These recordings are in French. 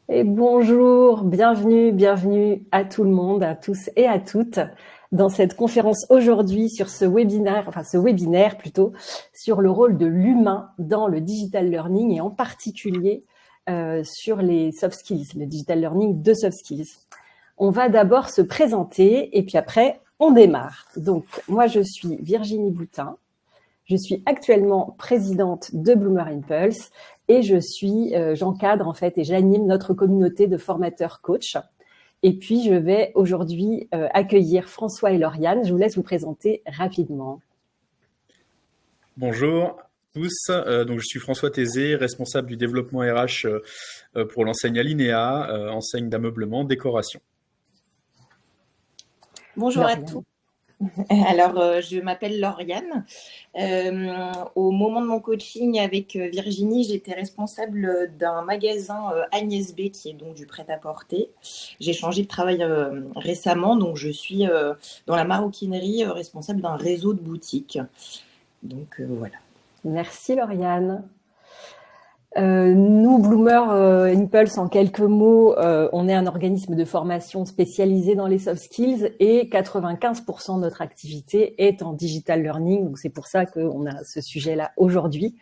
Et bonjour, bienvenue à tout le monde, à tous et à toutes dans cette conférence aujourd'hui sur ce webinaire plutôt, sur le rôle de l'humain dans le digital learning et en particulier sur les soft skills, le digital learning de soft skills. On va d'abord se présenter et puis après on démarre. Donc moi je suis Virginie Boutin. Je suis actuellement présidente de Bloomer Impulse et j'encadre en fait et j'anime notre communauté de formateurs coachs. Et puis, je vais aujourd'hui accueillir François et Lauriane. Je vous laisse vous présenter rapidement. Bonjour à tous, donc je suis François Thésée, responsable du développement RH pour l'enseigne Alinéa, enseigne d'ameublement, décoration. Bonjour à tous. Alors, je m'appelle Lauriane. Au moment de mon coaching avec Virginie, j'étais responsable d'un magasin Agnès B, qui est donc du prêt-à-porter. J'ai changé de travail récemment, donc je suis dans la maroquinerie, responsable d'un réseau de boutiques. Donc voilà. Merci Lauriane. Nous, Bloomer Impulse, en quelques mots, on est un organisme de formation spécialisé dans les soft skills et 95% de notre activité est en digital learning. Donc c'est pour ça qu'on a ce sujet-là aujourd'hui.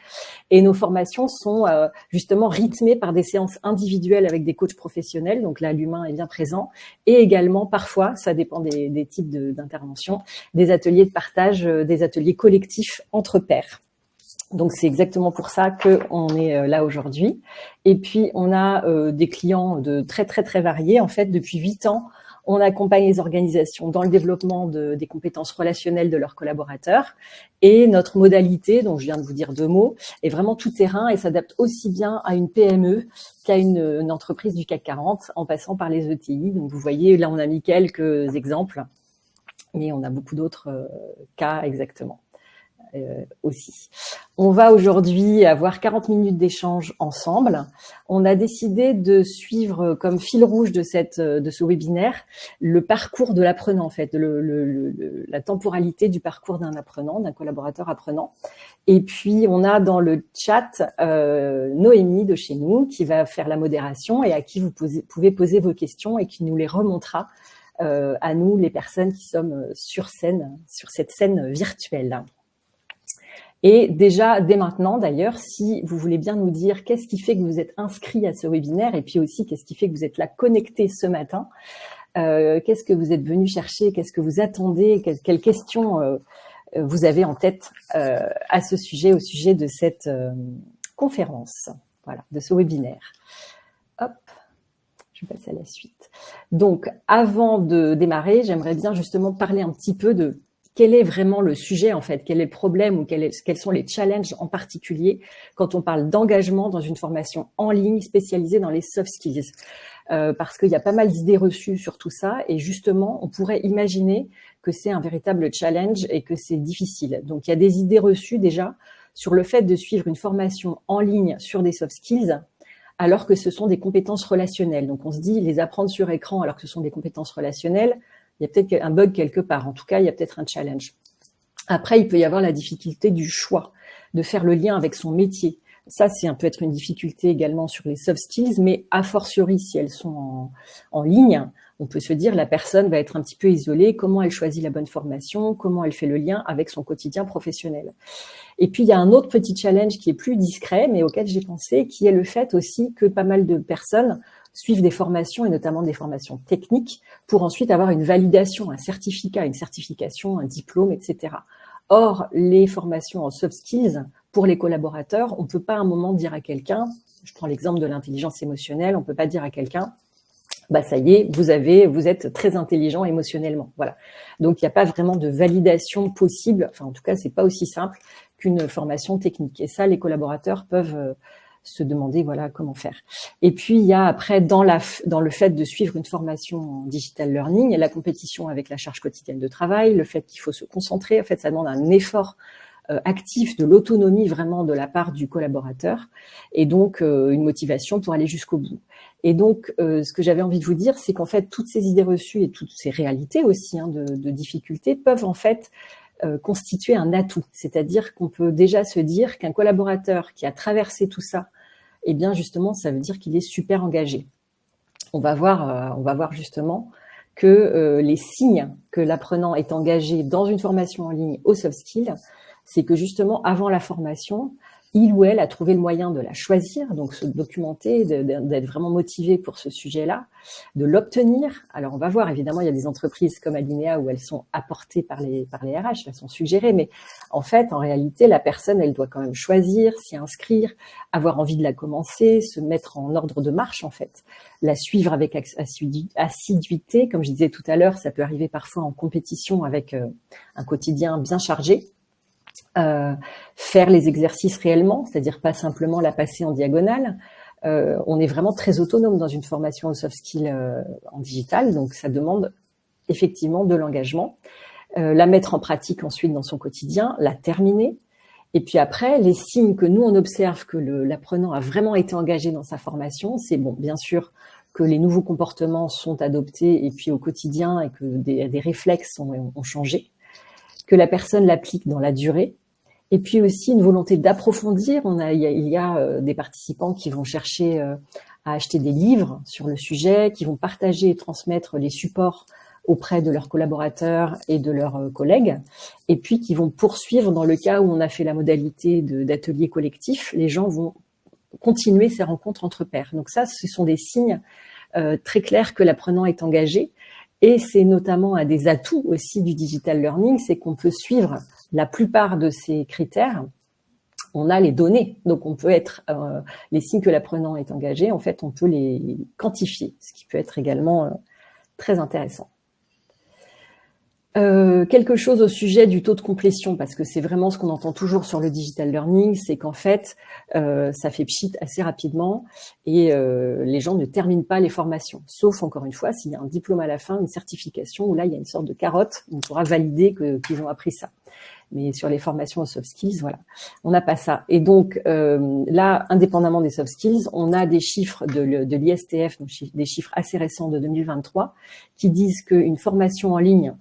Et nos formations sont justement rythmées par des séances individuelles avec des coachs professionnels. Donc là, l'humain est bien présent. Et également, parfois, ça dépend des types d'interventions, des ateliers de partage, des ateliers collectifs entre pairs. Donc, c'est exactement pour ça qu'on est là aujourd'hui. Et puis, on a des clients de très variés. En fait, depuis 8 ans, on accompagne les organisations dans le développement des compétences relationnelles de leurs collaborateurs. Et notre modalité, dont je viens de vous dire 2 mots, est vraiment tout terrain et s'adapte aussi bien à une PME qu'à une entreprise du CAC 40, en passant par les ETI. Donc, vous voyez, là, on a mis quelques exemples, mais on a beaucoup d'autres cas exactement. Aussi. On va aujourd'hui avoir 40 minutes d'échange ensemble. On a décidé de suivre comme fil rouge de ce webinaire le parcours de l'apprenant, en fait, la temporalité du parcours d'un apprenant, d'un collaborateur apprenant. Et puis, on a dans le chat Noémie de chez nous qui va faire la modération et à qui vous pouvez poser vos questions et qui nous les remontera à nous, les personnes qui sommes sur cette scène virtuelle. Et déjà, dès maintenant, d'ailleurs, si vous voulez bien nous dire qu'est-ce qui fait que vous êtes inscrit à ce webinaire et puis aussi qu'est-ce qui fait que vous êtes là connecté ce matin, qu'est-ce que vous êtes venu chercher, qu'est-ce que vous attendez, quelles questions vous avez en tête à ce sujet, au sujet de cette conférence, voilà, de ce webinaire. Hop, je passe à la suite. Donc, avant de démarrer, j'aimerais bien justement parler un petit peu de quel est vraiment le sujet, en fait, quel est le problème ou quels sont les challenges en particulier quand on parle d'engagement dans une formation en ligne spécialisée dans les soft skills. Parce qu'il y a pas mal d'idées reçues sur tout ça et justement, on pourrait imaginer que c'est un véritable challenge et que c'est difficile. Donc, il y a des idées reçues déjà sur le fait de suivre une formation en ligne sur des soft skills alors que ce sont des compétences relationnelles. Donc, on se dit, les apprendre sur écran alors que ce sont des compétences relationnelles, il y a peut-être un bug quelque part. En tout cas, il y a peut-être un challenge. Après, il peut y avoir la difficulté du choix, de faire le lien avec son métier. Ça, peut être une difficulté également sur les soft skills, mais a fortiori, si elles sont en ligne, on peut se dire la personne va être un petit peu isolée, comment elle choisit la bonne formation, comment elle fait le lien avec son quotidien professionnel. Et puis, il y a un autre petit challenge qui est plus discret, mais auquel j'ai pensé, qui est le fait aussi que pas mal de personnes suivent des formations, et notamment des formations techniques, pour ensuite avoir une validation, un certificat, une certification, un diplôme, etc. Or, les formations en soft skills, pour les collaborateurs, on ne peut pas à un moment dire à quelqu'un, je prends l'exemple de l'intelligence émotionnelle, on ne peut pas dire à quelqu'un, bah ça y est, vous êtes très intelligent émotionnellement. Voilà. Donc, il n'y a pas vraiment de validation possible, enfin en tout cas, c'est pas aussi simple qu'une formation technique. Et ça, les collaborateurs peuvent se demander voilà comment faire. Et puis il y a après dans le fait de suivre une formation en digital learning, la compétition avec la charge quotidienne de travail, le fait qu'il faut se concentrer, en fait ça demande un effort actif de l'autonomie vraiment de la part du collaborateur et donc une motivation pour aller jusqu'au bout. Et donc ce que j'avais envie de vous dire, c'est qu'en fait toutes ces idées reçues et toutes ces réalités aussi de difficultés peuvent en fait constituer un atout, c'est-à-dire qu'on peut déjà se dire qu'un collaborateur qui a traversé tout ça, eh bien justement, ça veut dire qu'il est super engagé. on va voir justement que les signes que l'apprenant est engagé dans une formation en ligne aux soft skills, c'est que justement, avant la formation, il ou elle a trouvé le moyen de la choisir, donc se documenter, d'être vraiment motivé pour ce sujet-là, de l'obtenir. Alors, on va voir, évidemment, il y a des entreprises comme Alinéa où elles sont apportées par les RH, elles sont suggérées, mais en fait, en réalité, la personne, elle doit quand même choisir, s'y inscrire, avoir envie de la commencer, se mettre en ordre de marche, en fait, la suivre avec assiduité. Comme je disais tout à l'heure, ça peut arriver parfois en compétition avec un quotidien bien chargé. Faire les exercices réellement, c'est-à-dire pas simplement la passer en diagonale. On est vraiment très autonome dans une formation aux soft skills en digital, donc ça demande effectivement de l'engagement. La mettre en pratique ensuite dans son quotidien, la terminer. Et puis après, les signes que nous, on observe que l'apprenant a vraiment été engagé dans sa formation, c'est bon, bien sûr, que les nouveaux comportements sont adoptés et puis au quotidien et que des réflexes ont changé, que la personne l'applique dans la durée. Et puis aussi une volonté d'approfondir. Il y a des participants qui vont chercher à acheter des livres sur le sujet, qui vont partager et transmettre les supports auprès de leurs collaborateurs et de leurs collègues, et puis qui vont poursuivre dans le cas où on a fait la modalité d'atelier collectif. Les gens vont continuer ces rencontres entre pairs. Donc ça, ce sont des signes très clairs que l'apprenant est engagé. Et c'est notamment un des atouts aussi du digital learning, c'est qu'on peut suivre la plupart de ces critères. On a les données, donc on peut être les signes que l'apprenant est engagé. En fait, on peut les quantifier, ce qui peut être également très intéressant. Quelque chose au sujet du taux de complétion, parce que c'est vraiment ce qu'on entend toujours sur le digital learning, c'est qu'en fait, ça fait pchit assez rapidement et les gens ne terminent pas les formations. Sauf, encore une fois, s'il y a un diplôme à la fin, une certification, où là, il y a une sorte de carotte, on pourra valider qu'ils ont appris ça. Mais sur les formations aux soft skills, voilà, on n'a pas ça. Et donc, là, indépendamment des soft skills, on a des chiffres de l'ISTF, donc des chiffres assez récents de 2023, qui disent qu'une formation en ligne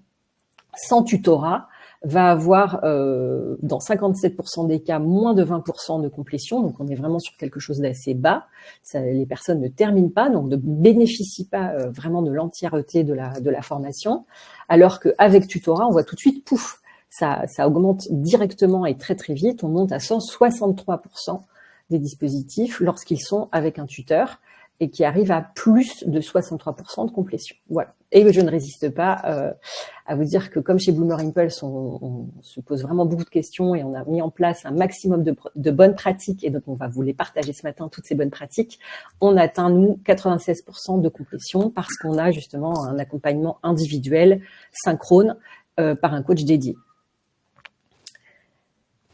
sans tutorat va avoir, dans 57% des cas, moins de 20% de complétion. Donc, on est vraiment sur quelque chose d'assez bas. Les personnes ne terminent pas, donc ne bénéficient pas vraiment de l'entièreté de la formation. Alors qu'avec tutorat, on voit tout de suite, pouf, ça augmente directement et très, très vite. On monte à 163% des dispositifs lorsqu'ils sont avec un tuteur et qui arrivent à plus de 63% de complétion. Voilà. Et je ne résiste pas à vous dire que comme chez Bloomer Impulse, on se pose vraiment beaucoup de questions et on a mis en place un maximum de bonnes pratiques, et donc on va vous les partager ce matin, toutes ces bonnes pratiques. On atteint, nous, 96% de complétion parce qu'on a justement un accompagnement individuel, synchrone, par un coach dédié.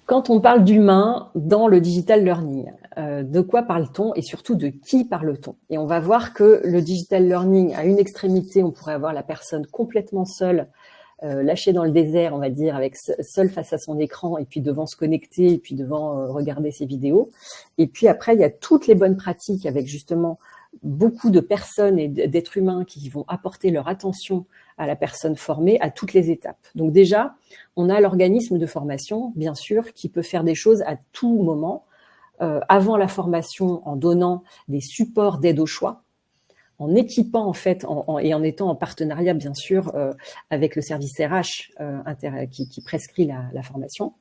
Quand on parle d'humain dans le digital learning, de quoi parle-t-on et surtout de qui parle-t-on? Et on va voir que le digital learning, à une extrémité, on pourrait avoir la personne complètement seule, lâchée dans le désert, on va dire, avec seule face à son écran et puis devant se connecter et puis devant regarder ses vidéos. Et puis après, il y a toutes les bonnes pratiques avec justement beaucoup de personnes et d'êtres humains qui vont apporter leur attention à la personne formée à toutes les étapes. Donc déjà, on a l'organisme de formation, bien sûr, qui peut faire des choses à tout moment, avant la formation, en donnant des supports d'aide au choix, en équipant en fait, et en étant en partenariat, bien sûr, avec le service RH qui prescrit la formation.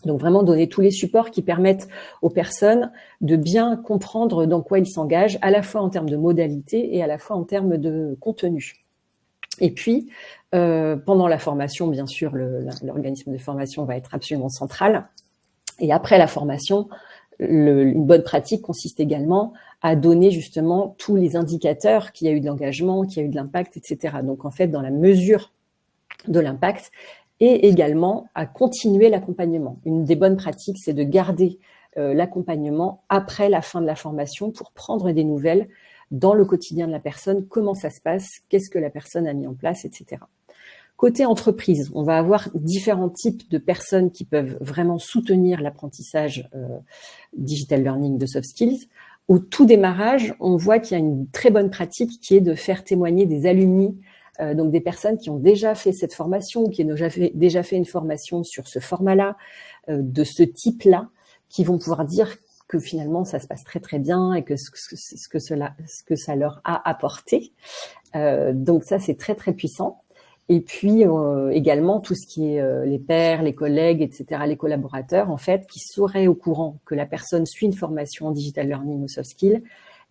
Donc vraiment donner tous les supports qui permettent aux personnes de bien comprendre dans quoi ils s'engagent, à la fois en termes de modalité et à la fois en termes de contenu. Et puis, pendant la formation, bien sûr, l'organisme de formation va être absolument central. Et après la formation, une bonne pratique consiste également à donner justement tous les indicateurs qu'il y a eu de l'engagement, qu'il y a eu de l'impact, etc. Donc en fait, dans la mesure de l'impact, et également à continuer l'accompagnement. Une des bonnes pratiques, c'est de garder l'accompagnement après la fin de la formation pour prendre des nouvelles dans le quotidien de la personne, comment ça se passe, qu'est-ce que la personne a mis en place, etc. Côté entreprise, on va avoir différents types de personnes qui peuvent vraiment soutenir l'apprentissage digital learning de soft skills. Au tout démarrage, on voit qu'il y a une très bonne pratique qui est de faire témoigner des alumni, donc des personnes qui ont déjà fait cette formation ou qui ont déjà fait une formation sur ce format-là, de ce type-là, qui vont pouvoir dire que finalement ça se passe très très bien et que ce que ça leur a apporté. Donc ça, c'est très très puissant. Et puis également tout ce qui est les pairs, les collègues, etc., les collaborateurs, en fait, qui seraient au courant que la personne suit une formation en digital learning ou soft skills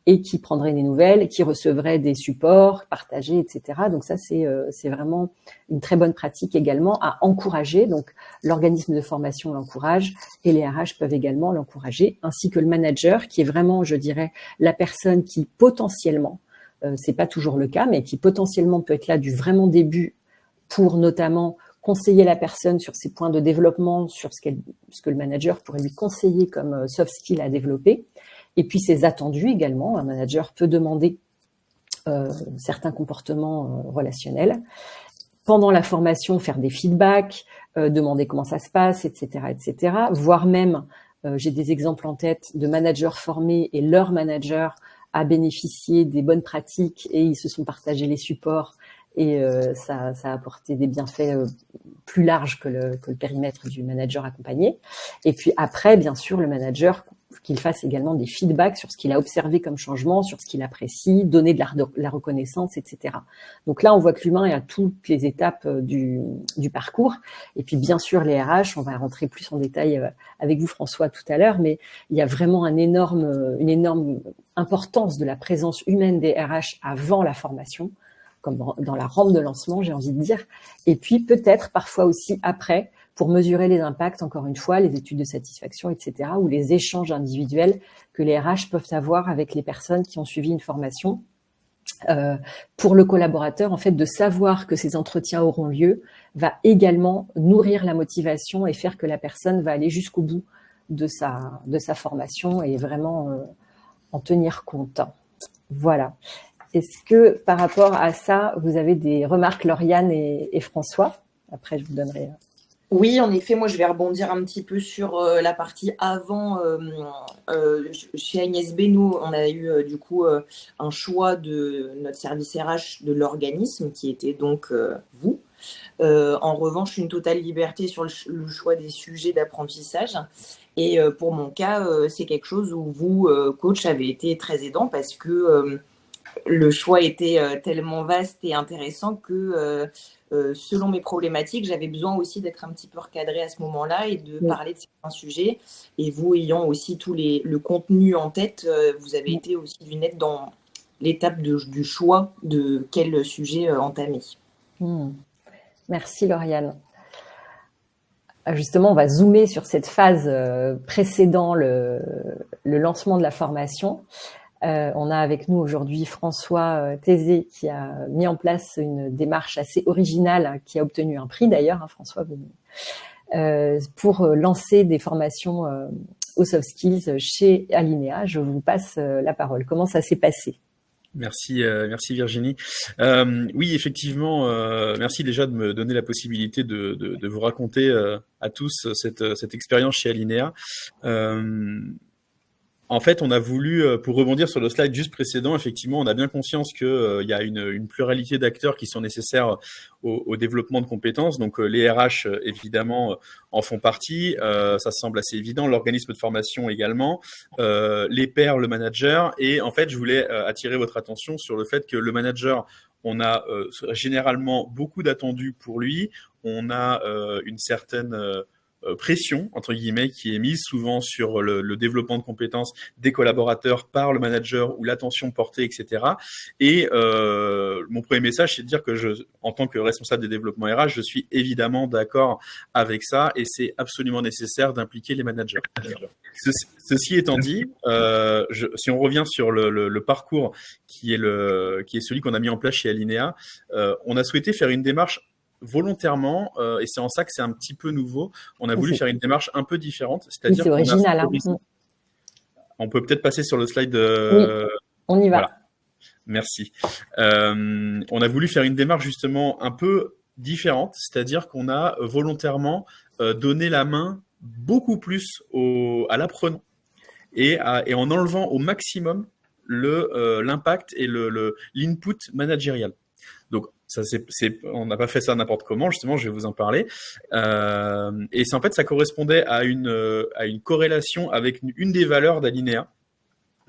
et qui prendraient des nouvelles, qui recevraient des supports partagés, etc. Donc ça, c'est vraiment une très bonne pratique également à encourager. Donc l'organisme de formation l'encourage et les RH peuvent également l'encourager, ainsi que le manager, qui est vraiment, je dirais, la personne qui potentiellement, c'est pas toujours le cas, mais qui potentiellement peut être là du vraiment début pour notamment conseiller la personne sur ses points de développement, sur ce que le manager pourrait lui conseiller comme soft skill à développer. Et puis ses attendus également. Un manager peut demander certains comportements relationnels. Pendant la formation, faire des feedbacks, demander comment ça se passe, etc., etc. Voire même, j'ai des exemples en tête de managers formés et leur manager a bénéficié des bonnes pratiques et ils se sont partagés les supports et ça a apporté des bienfaits plus larges que le périmètre du manager accompagné. Et puis après, bien sûr, le manager qu'il fasse également des feedbacks sur ce qu'il a observé comme changement, sur ce qu'il apprécie, donner de la reconnaissance, etc. Donc là, on voit que l'humain est à toutes les étapes du parcours. Et puis, bien sûr, les RH, on va rentrer plus en détail avec vous, François, tout à l'heure, mais il y a vraiment une énorme importance de la présence humaine des RH avant la formation, comme dans la rampe de lancement, j'ai envie de dire. Et puis, peut-être parfois aussi après, pour mesurer les impacts, encore une fois, les études de satisfaction, etc., ou les échanges individuels que les RH peuvent avoir avec les personnes qui ont suivi une formation. Pour le collaborateur, en fait, de savoir que ces entretiens auront lieu va également nourrir la motivation et faire que la personne va aller jusqu'au bout de sa formation et vraiment en tenir compte. Voilà. Est-ce que par rapport à ça, vous avez des remarques, Lauriane et François? Après, je vous donnerai... Oui, en effet, moi je vais rebondir un petit peu sur la partie avant. Chez Agnès B, nous, on a eu du coup un choix de notre service RH de l'organisme qui était donc vous. En revanche, une totale liberté sur le choix des sujets d'apprentissage. Et pour mon cas, c'est quelque chose où vous, coach, avez été très aidant parce que le choix était tellement vaste et intéressant que selon mes problématiques, j'avais besoin aussi d'être un petit peu recadrée à ce moment-là et de parler de certains sujets. Et vous ayant aussi le contenu en tête, vous avez été aussi d'une aide dans l'étape du choix de quel sujet entamer. Merci Lauriane. Justement, on va zoomer sur cette phase précédant le lancement de la formation. On a avec nous aujourd'hui François Thésée qui a mis en place une démarche assez originale qui a obtenu un prix d'ailleurs, François, pour lancer des formations aux soft skills chez Alinéa. Je vous passe la parole. Comment ça s'est passé ? Merci Virginie. Oui, effectivement, merci déjà de me donner la possibilité de vous raconter à tous cette expérience chez Alinéa. En fait, on a voulu, pour rebondir sur le slide juste précédent, effectivement, on a bien conscience qu'il y a une pluralité d'acteurs qui sont nécessaires au développement de compétences. Donc, les RH, évidemment, en font partie. Ça semble assez évident. L'organisme de formation également. Les pairs, le manager. Et en fait, je voulais attirer votre attention sur le fait que le manager, on a généralement beaucoup d'attendus pour lui. On a une certaine... pression, entre guillemets, qui est mise souvent sur le développement de compétences des collaborateurs par le manager ou l'attention portée, etc. Et mon premier message, c'est de dire que en tant que responsable des développements RH, je suis évidemment d'accord avec ça et c'est absolument nécessaire d'impliquer les managers. Ceci étant dit, si on revient sur le parcours qui est celui qu'on a mis en place chez Alinéa, on a souhaité faire une démarche volontairement, et c'est en ça que c'est un petit peu nouveau, on a voulu faire une démarche un peu différente, c'est-à-dire c'est original. On peut peut-être passer sur le slide. Oui, on y va. Voilà. Merci. On a voulu faire une démarche justement un peu différente, c'est-à-dire qu'on a volontairement donné la main beaucoup plus à l'apprenant et en enlevant au maximum l'impact et l'input managérial. Donc, Ça, on n'a pas fait ça n'importe comment, justement, je vais vous en parler. Et en fait, ça correspondait à une corrélation avec une des valeurs d'Alinea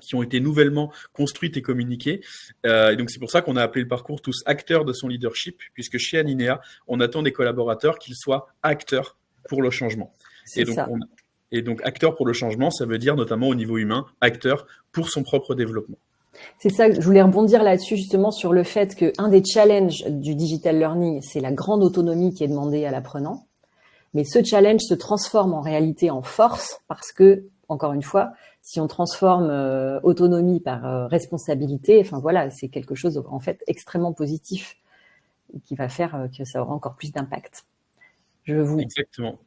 qui ont été nouvellement construites et communiquées. Et donc, c'est pour ça qu'on a appelé le parcours tous acteurs de son leadership, puisque chez Alinea, on attend des collaborateurs qu'ils soient acteurs pour le changement. Et donc, acteur pour le changement, ça veut dire notamment au niveau humain, acteur pour son propre développement. C'est ça, je voulais rebondir là-dessus justement sur le fait qu'un des challenges du digital learning, c'est la grande autonomie qui est demandée à l'apprenant. Mais ce challenge se transforme en réalité en force parce que, encore une fois, si on transforme autonomie par responsabilité, enfin voilà, c'est quelque chose en fait extrêmement positif qui va faire que ça aura encore plus d'impact. Exactement.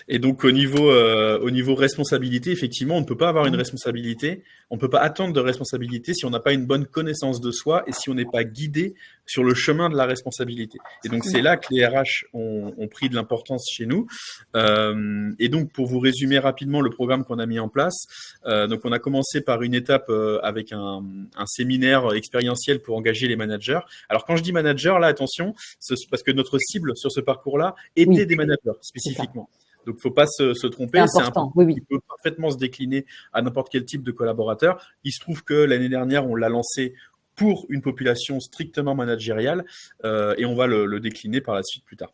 Et donc au niveau responsabilité, effectivement, on ne peut pas avoir une responsabilité, on ne peut pas attendre de responsabilité si on n'a pas une bonne connaissance de soi et si on n'est pas guidé sur le chemin de la responsabilité. Et donc c'est là que les RH ont pris de l'importance chez nous. Et donc pour vous résumer rapidement le programme qu'on a mis en place, donc on a commencé par une étape avec un séminaire expérientiel pour engager les managers. Alors quand je dis manager, là attention, c'est parce que notre cible sur ce parcours-là était des managers spécifiquement. Donc, il ne faut pas se tromper. C'est important, oui. Qui peut parfaitement se décliner à n'importe quel type de collaborateur. Il se trouve que l'année dernière, on l'a lancé pour une population strictement managériale et on va le décliner par la suite plus tard.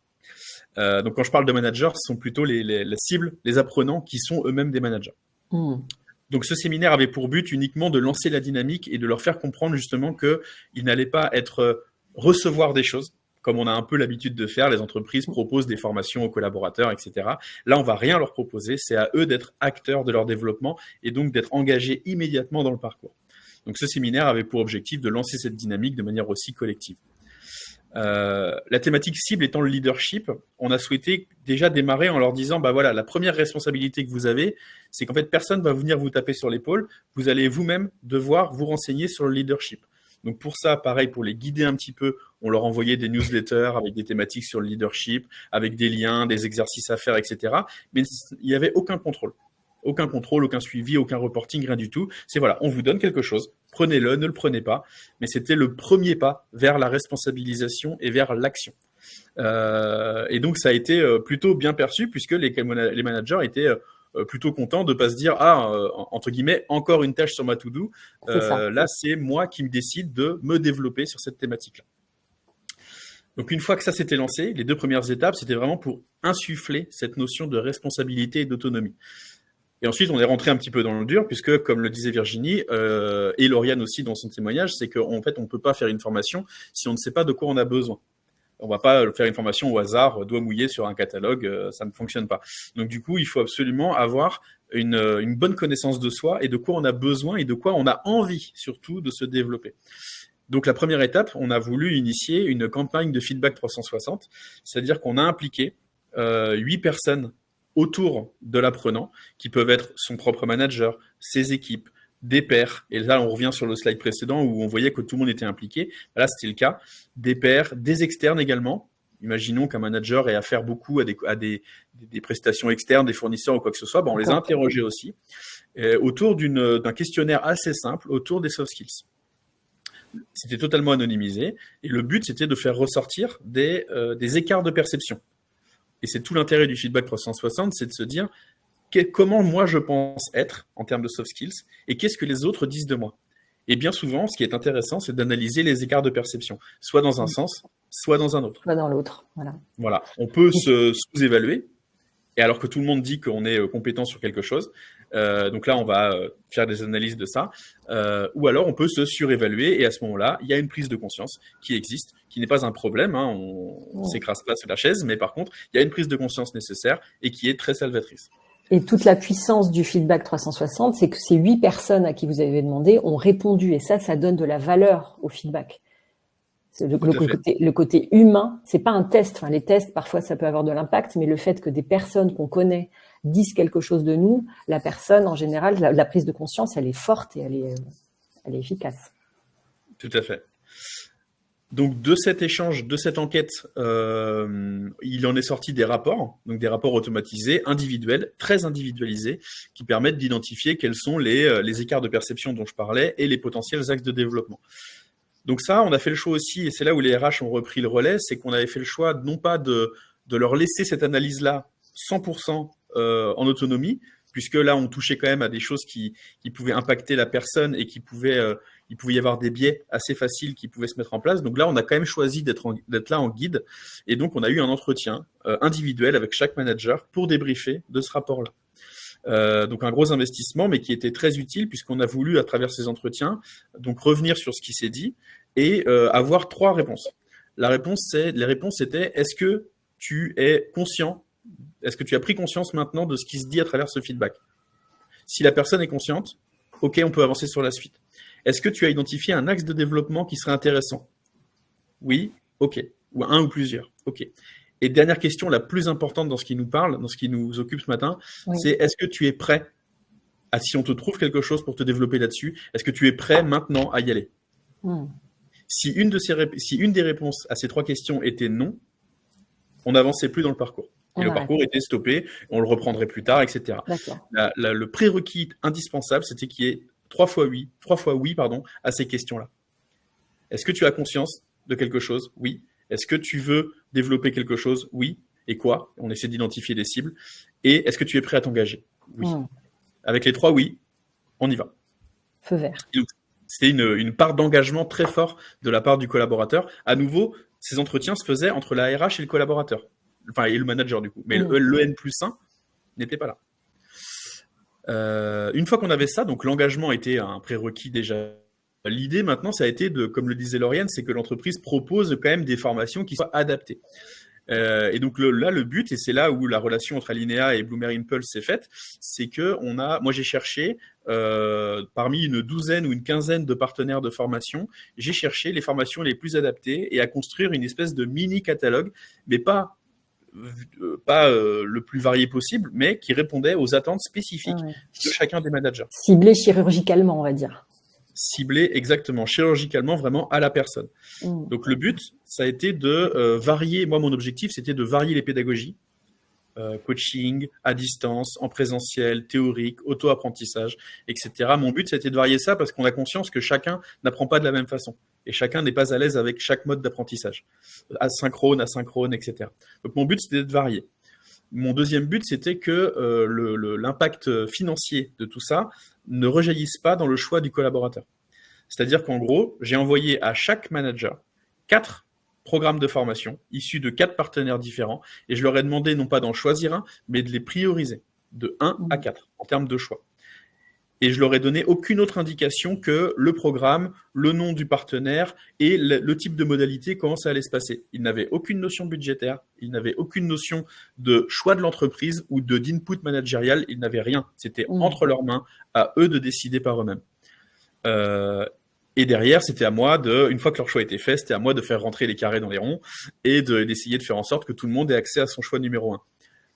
Donc, quand je parle de managers, ce sont plutôt les cibles, les apprenants qui sont eux-mêmes des managers. Donc, ce séminaire avait pour but uniquement de lancer la dynamique et de leur faire comprendre justement qu'ils n'allaient pas recevoir des choses, comme on a un peu l'habitude de faire, les entreprises proposent des formations aux collaborateurs, etc. Là, on va rien leur proposer, c'est à eux d'être acteurs de leur développement et donc d'être engagés immédiatement dans le parcours. Donc, ce séminaire avait pour objectif de lancer cette dynamique de manière aussi collective. La thématique cible étant le leadership, on a souhaité déjà démarrer en leur disant, bah voilà, la première responsabilité que vous avez, c'est qu'en fait, personne va venir vous taper sur l'épaule, vous allez vous-même devoir vous renseigner sur le leadership. Donc pour ça, pareil, pour les guider un petit peu, on leur envoyait des newsletters avec des thématiques sur le leadership, avec des liens, des exercices à faire, etc. Mais il n'y avait aucun contrôle. Aucun contrôle, aucun suivi, aucun reporting, rien du tout. C'est voilà, on vous donne quelque chose, prenez-le, ne le prenez pas. Mais c'était le premier pas vers la responsabilisation et vers l'action. Et donc ça a été plutôt bien perçu puisque les managers étaient plutôt contents de ne pas se dire entre guillemets, encore une tâche sur ma to-do. Là, c'est moi qui me décide de me développer sur cette thématique-là. Donc, une fois que ça s'était lancé, les 2 premières étapes, c'était vraiment pour insuffler cette notion de responsabilité et d'autonomie. Et ensuite, on est rentré un petit peu dans le dur, puisque, comme le disait Virginie, et Lauriane aussi dans son témoignage, c'est qu'en fait, on ne peut pas faire une formation si on ne sait pas de quoi on a besoin. On ne va pas faire une formation au hasard, doigt mouillé sur un catalogue, ça ne fonctionne pas. Donc du coup, il faut absolument avoir une bonne connaissance de soi et de quoi on a besoin et de quoi on a envie surtout de se développer. Donc la première étape, on a voulu initier une campagne de feedback 360, c'est-à-dire qu'on a impliqué 8 personnes autour de l'apprenant, qui peuvent être son propre manager, ses équipes, des pairs, et là on revient sur le slide précédent où on voyait que tout le monde était impliqué, là c'était le cas, des pairs, des externes également. Imaginons qu'un manager ait affaire beaucoup à des prestations externes, des fournisseurs ou quoi que ce soit, on les a interrogés aussi, autour d'un questionnaire assez simple autour des soft skills. C'était totalement anonymisé, et le but c'était de faire ressortir des écarts de perception. Et c'est tout l'intérêt du feedback 360, c'est de se dire comment moi je pense être en termes de soft skills et qu'est-ce que les autres disent de moi. Et bien souvent, ce qui est intéressant, c'est d'analyser les écarts de perception, soit dans un sens, soit dans un autre. Soit dans l'autre, voilà. On peut se sous-évaluer, et alors que tout le monde dit qu'on est compétent sur quelque chose, donc là, on va faire des analyses de ça, ou alors on peut se surévaluer, et à ce moment-là, il y a une prise de conscience qui existe, qui n'est pas un problème, on s'écrase pas sur la chaise, mais par contre, il y a une prise de conscience nécessaire et qui est très salvatrice. Et toute la puissance du feedback 360, c'est que ces 8 personnes à qui vous avez demandé ont répondu. Et ça donne de la valeur au feedback. Le côté humain, c'est pas un test. Enfin, les tests, parfois, ça peut avoir de l'impact, mais le fait que des personnes qu'on connaît disent quelque chose de nous, la personne, en général, la prise de conscience, elle est forte et elle est efficace. Tout à fait. Donc, de cet échange, de cette enquête, il en est sorti des rapports, donc des rapports automatisés, individuels, très individualisés, qui permettent d'identifier quels sont les écarts de perception dont je parlais et les potentiels axes de développement. Donc ça, on a fait le choix aussi, et c'est là où les RH ont repris le relais, c'est qu'on avait fait le choix non pas de leur laisser cette analyse-là 100% en autonomie, puisque là, on touchait quand même à des choses qui pouvaient impacter la personne et il pouvait y avoir des biais assez faciles qui pouvaient se mettre en place. Donc là, on a quand même choisi d'être là en guide, et donc on a eu un entretien individuel avec chaque manager pour débriefer de ce rapport-là. Donc un gros investissement, mais qui était très utile puisqu'on a voulu, à travers ces entretiens, donc revenir sur ce qui s'est dit et avoir 3 réponses. Les réponses étaient: est-ce que tu es conscient, est-ce que tu as pris conscience maintenant de ce qui se dit à travers ce feedback? Si la personne est consciente, ok, on peut avancer sur la suite. Est-ce que tu as identifié un axe de développement qui serait intéressant? Oui, ok. Ou un ou plusieurs, ok. Et dernière question, la plus importante dans ce qui nous parle, dans ce qui nous occupe ce matin, oui, c'est: est-ce que tu es prêt si on te trouve quelque chose pour te développer là-dessus, est-ce que tu es prêt maintenant à y aller? Si une des réponses à ces 3 questions était non, on n'avançait plus dans le parcours. Et le parcours était stoppé, on le reprendrait plus tard, etc. Le prérequis indispensable, c'était qu'il y ait 3 fois oui à ces questions-là. Est-ce que tu as conscience de quelque chose? Oui. Est-ce que tu veux développer quelque chose? Oui. Et quoi? On essaie d'identifier des cibles. Et est-ce que tu es prêt à t'engager? Oui. Avec les 3 oui, on y va. Feu vert. C'était une part d'engagement très fort de la part du collaborateur. À nouveau, ces entretiens se faisaient entre la RH et le collaborateur. Enfin, et le manager du coup. Mais le N+1 n'était pas là. Une fois qu'on avait ça, donc l'engagement était un prérequis déjà. L'idée maintenant, ça a été comme le disait Lauriane, c'est que l'entreprise propose quand même des formations qui soient adaptées. Et donc là, le but, et c'est là où la relation entre Alinea et Bloomer Impulse s'est faite, c'est que moi j'ai cherché parmi une douzaine ou une quinzaine de partenaires de formation, j'ai cherché les formations les plus adaptées et à construire une espèce de mini catalogue, mais pas le plus varié possible, mais qui répondait aux attentes spécifiques de chacun des managers. Ciblé chirurgicalement, on va dire. Ciblé exactement, chirurgicalement, vraiment à la personne. Donc le but, ça a été de varier, moi mon objectif, c'était de varier les pédagogies, coaching, à distance, en présentiel, théorique, auto-apprentissage, etc. Mon but, c'était de varier ça parce qu'on a conscience que chacun n'apprend pas de la même façon et chacun n'est pas à l'aise avec chaque mode d'apprentissage, asynchrone, etc. Donc mon but, c'était de varier. Mon deuxième but, c'était que l'impact financier de tout ça ne rejaillisse pas dans le choix du collaborateur. C'est-à-dire qu'en gros, j'ai envoyé à chaque manager 4 programmes de formation issus de 4 partenaires différents et je leur ai demandé non pas d'en choisir un, mais de les prioriser de 1 à 4 en termes de choix. Et je leur ai donné aucune autre indication que le programme, le nom du partenaire et le type de modalité, comment ça allait se passer. Ils n'avaient aucune notion budgétaire, ils n'avaient aucune notion de choix de l'entreprise ou d'input managérial, ils n'avaient rien. C'était entre leurs mains, à eux de décider par eux-mêmes. Et derrière, c'était à moi une fois que leur choix était fait, c'était à moi de faire rentrer les carrés dans les ronds et d'essayer de faire en sorte que tout le monde ait accès à son choix numéro 1.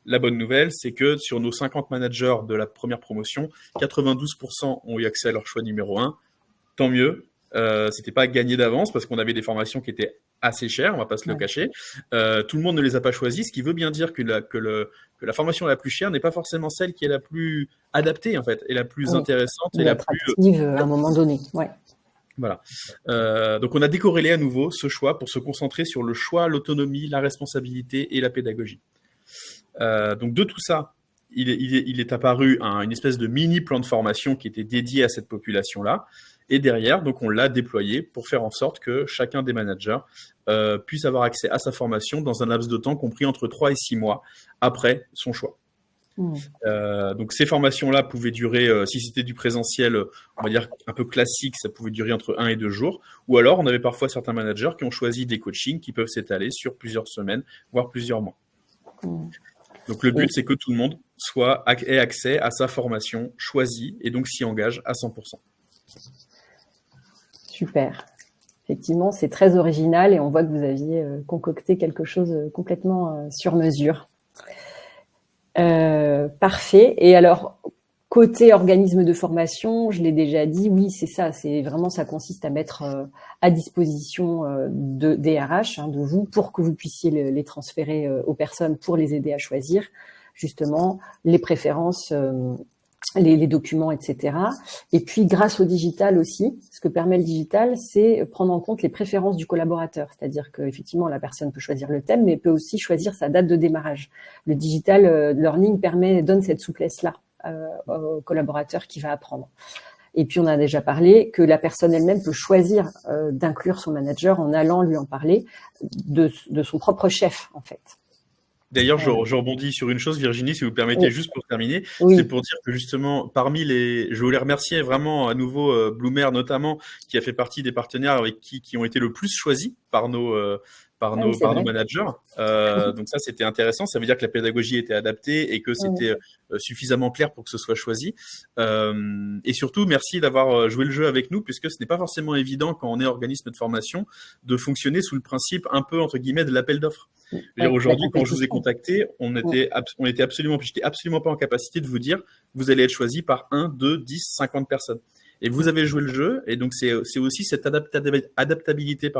La bonne nouvelle, c'est que sur nos 50 managers de la première promotion, 92% ont eu accès à leur choix numéro 1. Tant mieux. C'était pas gagné d'avance parce qu'on avait des formations qui étaient assez chères, on va pas se le cacher. Tout le monde ne les a pas choisies, ce qui veut bien dire que la formation la plus chère n'est pas forcément celle qui est la plus adaptée en fait, et la plus intéressante et la plus attractive à un moment donné. Ouais. Voilà. Donc on a décorrélé à nouveau ce choix pour se concentrer sur le choix, l'autonomie, la responsabilité et la pédagogie. Donc de tout ça, il est apparu une espèce de mini plan de formation qui était dédié à cette population-là. Et derrière, donc on l'a déployé pour faire en sorte que chacun des managers puisse avoir accès à sa formation dans un laps de temps compris entre 3 et 6 mois après son choix. Donc ces formations-là pouvaient durer, si c'était du présentiel, on va dire un peu classique, ça pouvait durer entre 1 et 2 jours. Ou alors on avait parfois certains managers qui ont choisi des coachings qui peuvent s'étaler sur plusieurs semaines, voire plusieurs mois. Donc le but, c'est que tout le monde ait accès à sa formation choisie et donc s'y engage à 100%. Super. Effectivement, c'est très original et on voit que vous aviez concocté quelque chose complètement sur mesure. Parfait. Et alors, côté organisme de formation, je l'ai déjà dit, oui, c'est ça. C'est vraiment, ça consiste à mettre à disposition des RH, de vous, pour que vous puissiez les transférer aux personnes pour les aider à choisir justement les préférences les documents, etc. Et puis, grâce au digital aussi, ce que permet le digital, c'est prendre en compte les préférences du collaborateur. C'est-à-dire qu'effectivement, la personne peut choisir le thème, mais peut aussi choisir sa date de démarrage. Le digital learning donne cette souplesse-là au collaborateur qui va apprendre. Et puis, on a déjà parlé que la personne elle-même peut choisir d'inclure son manager en allant lui en parler de son propre chef, en fait. D'ailleurs, je rebondis sur une chose, Virginie, si vous permettez, juste pour terminer. Oui. C'est pour dire que justement, je voulais remercier vraiment à nouveau Bloomer notamment, qui a fait partie des partenaires avec qui ont été le plus choisis par nos managers. Donc ça, c'était intéressant. Ça veut dire que la pédagogie était adaptée et que c'était suffisamment clair pour que ce soit choisi. Et surtout, merci d'avoir joué le jeu avec nous, puisque ce n'est pas forcément évident quand on est organisme de formation de fonctionner sous le principe un peu, entre guillemets, de l'appel d'offres. Aujourd'hui, quand je vous ai contacté, on était j'étais absolument pas en capacité de vous dire, vous allez être choisi par 1, 2, 10, 50 personnes. Et vous avez joué le jeu, et donc c'est aussi cette adaptabilité,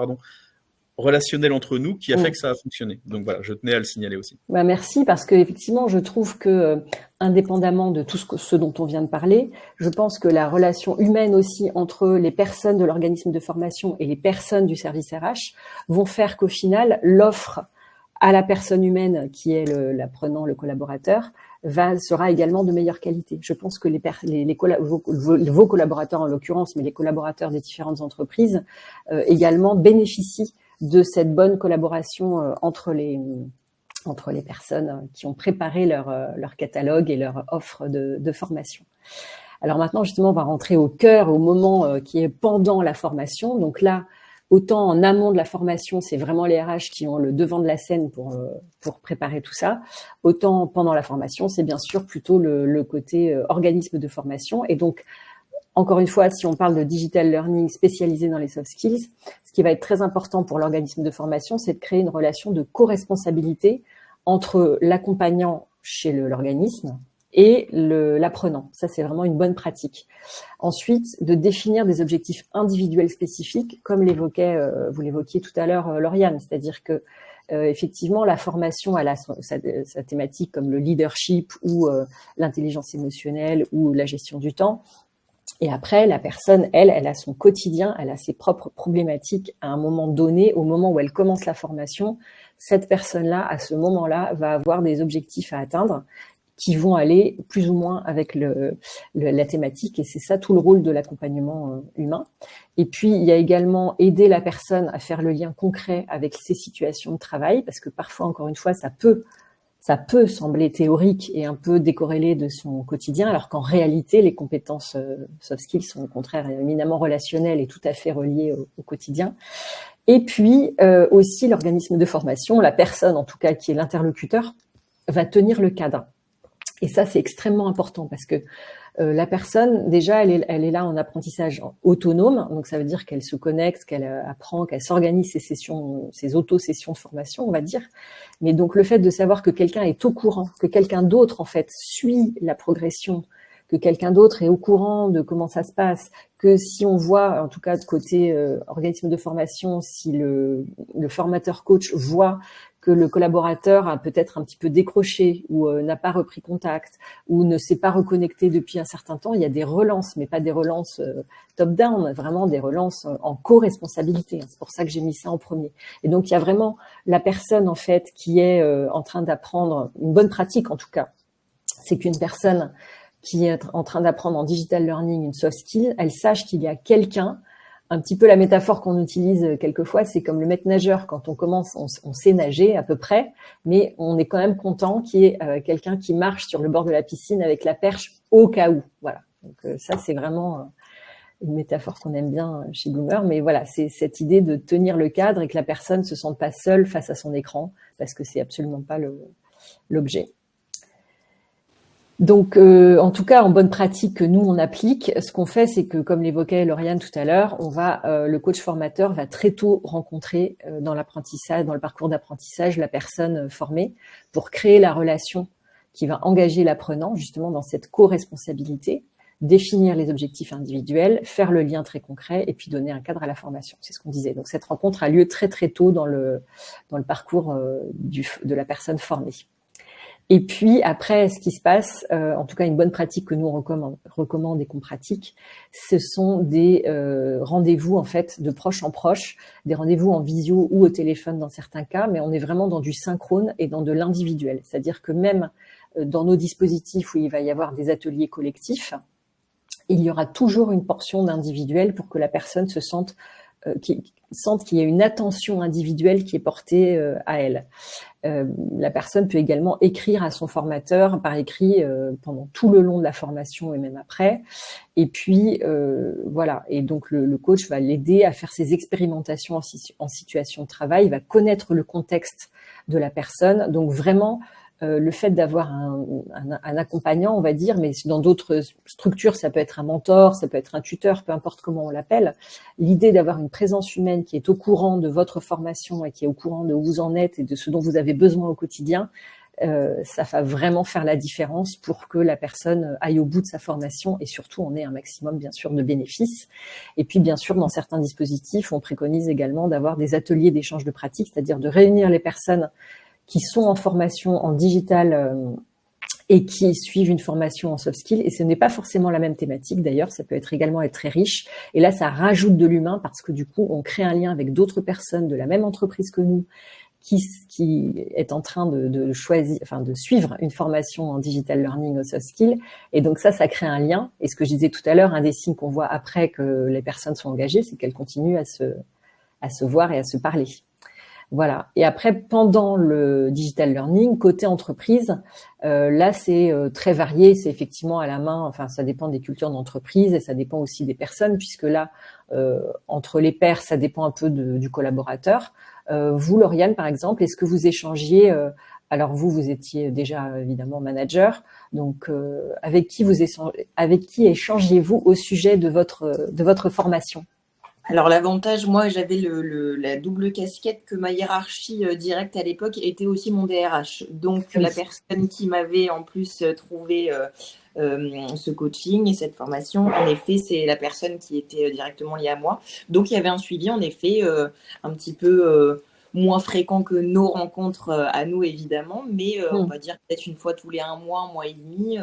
relationnelle entre nous qui a fait que ça a fonctionné. Donc voilà, je tenais à le signaler aussi. Merci, parce que effectivement, je trouve que, indépendamment de tout ce dont on vient de parler, je pense que la relation humaine aussi entre les personnes de l'organisme de formation et les personnes du service RH vont faire qu'au final, l'offre à la personne humaine qui est l'apprenant, le collaborateur, sera également de meilleure qualité. Je pense que vos collaborateurs en l'occurrence, mais les collaborateurs des différentes entreprises également bénéficient de cette bonne collaboration entre les personnes qui ont préparé leur catalogue et leur offre de formation. Alors maintenant, justement, on va rentrer au cœur, au moment qui est pendant la formation. Donc là, autant en amont de la formation, c'est vraiment les RH qui ont le devant de la scène pour préparer tout ça. Autant pendant la formation, c'est bien sûr plutôt le côté organisme de formation. Et donc, encore une fois, si on parle de digital learning spécialisé dans les soft skills, ce qui va être très important pour l'organisme de formation, c'est de créer une relation de co-responsabilité entre l'accompagnant chez l'organisme et l'apprenant. Ça, c'est vraiment une bonne pratique. Ensuite, de définir des objectifs individuels spécifiques, comme vous l'évoquiez tout à l'heure, Lauriane, c'est-à-dire que effectivement, la formation a sa thématique comme le leadership ou l'intelligence émotionnelle ou la gestion du temps. Et après, la personne, elle a son quotidien, elle a ses propres problématiques à un moment donné, au moment où elle commence la formation. Cette personne-là, à ce moment-là, va avoir des objectifs à atteindre qui vont aller plus ou moins avec la thématique. Et c'est ça tout le rôle de l'accompagnement humain. Et puis, il y a également aider la personne à faire le lien concret avec ses situations de travail, parce que parfois, encore une fois, ça peut sembler théorique et un peu décorrélé de son quotidien, alors qu'en réalité, les compétences soft skills sont au contraire éminemment relationnelles et tout à fait reliées au quotidien. Et puis aussi, l'organisme de formation, la personne en tout cas qui est l'interlocuteur, va tenir le cadre. Et ça, c'est extrêmement important parce que la personne, déjà, elle est là en apprentissage autonome. Donc, ça veut dire qu'elle se connecte, qu'elle apprend, qu'elle s'organise ses auto-sessions de formation, on va dire. Mais donc, le fait de savoir que quelqu'un est au courant, que quelqu'un d'autre, en fait, suit la progression, que quelqu'un d'autre est au courant de comment ça se passe, que si on voit, en tout cas, de côté organisme de formation, si le formateur coach voit que le collaborateur a peut-être un petit peu décroché ou n'a pas repris contact ou ne s'est pas reconnecté depuis un certain temps, il y a des relances, mais pas des relances top-down, vraiment des relances en co-responsabilité. C'est pour ça que j'ai mis ça en premier. Et donc, il y a vraiment la personne, en fait, qui est en train d'apprendre, une bonne pratique en tout cas, c'est qu'une personne qui est en train d'apprendre en digital learning une soft skill, elle sache qu'il y a quelqu'un. Un petit peu la métaphore qu'on utilise quelquefois, c'est comme le maître nageur. Quand on commence, on sait nager à peu près, mais on est quand même content qu'il y ait quelqu'un qui marche sur le bord de la piscine avec la perche au cas où. Voilà. Donc ça, c'est vraiment une métaphore qu'on aime bien chez Bloomer. Mais voilà, c'est cette idée de tenir le cadre et que la personne ne se sente pas seule face à son écran, parce que c'est absolument pas l'objet. Donc, en tout cas, en bonne pratique que nous, on applique, ce qu'on fait, c'est que, comme l'évoquait Lauriane tout à l'heure, le coach formateur va très tôt rencontrer dans l'apprentissage, dans le parcours d'apprentissage, la personne formée pour créer la relation qui va engager l'apprenant justement dans cette co-responsabilité, définir les objectifs individuels, faire le lien très concret et puis donner un cadre à la formation. C'est ce qu'on disait. Donc, cette rencontre a lieu très, très tôt dans le parcours de la personne formée. Et puis après, ce qui se passe, en tout cas une bonne pratique que nous on recommande et qu'on pratique, ce sont des rendez-vous en fait de proche en proche, des rendez-vous en visio ou au téléphone dans certains cas, mais on est vraiment dans du synchrone et dans de l'individuel. C'est-à-dire que même dans nos dispositifs où il va y avoir des ateliers collectifs, il y aura toujours une portion d'individuel pour que la personne se sente qu'il y a une attention individuelle qui est portée à elle. La personne peut également écrire à son formateur par écrit pendant tout le long de la formation et même après. Et puis, voilà. Et donc, le coach va l'aider à faire ses expérimentations en situation de travail. Il va connaître le contexte de la personne. Donc, vraiment, le fait d'avoir un accompagnant, on va dire, mais dans d'autres structures, ça peut être un mentor, ça peut être un tuteur, peu importe comment on l'appelle. L'idée d'avoir une présence humaine qui est au courant de votre formation et qui est au courant de où vous en êtes et de ce dont vous avez besoin au quotidien, ça va vraiment faire la différence pour que la personne aille au bout de sa formation et surtout on ait un maximum, bien sûr, de bénéfices. Et puis, bien sûr, dans certains dispositifs, on préconise également d'avoir des ateliers d'échange de pratiques, c'est-à-dire de réunir les personnes qui sont en formation en digital et qui suivent une formation en soft skills. Et ce n'est pas forcément la même thématique, d'ailleurs, ça peut également être très riche. Et là, ça rajoute de l'humain parce que du coup, on crée un lien avec d'autres personnes de la même entreprise que nous qui est en train de choisir, enfin de suivre une formation en digital learning au soft skills. Et donc ça crée un lien. Et ce que je disais tout à l'heure, un des signes qu'on voit après que les personnes sont engagées, c'est qu'elles continuent à se voir et à se parler. Voilà. Et après, pendant le digital learning, côté entreprise, là, c'est très varié. C'est effectivement à la main. Enfin, ça dépend des cultures d'entreprise et ça dépend aussi des personnes, puisque là, entre les pairs, ça dépend un peu du collaborateur. Vous, Lauriane, par exemple, est-ce que vous échangiez alors vous étiez déjà évidemment manager. Donc, avec qui échangez-vous au sujet de votre formation ? Alors l'avantage, moi, j'avais la double casquette que ma hiérarchie directe à l'époque était aussi mon DRH. Donc la personne qui m'avait en plus trouvé ce coaching et cette formation, en effet, c'est la personne qui était directement liée à moi. Donc il y avait un suivi, en effet, un petit peu moins fréquent que nos rencontres à nous, évidemment, mais on va dire peut-être une fois tous les un mois et demi,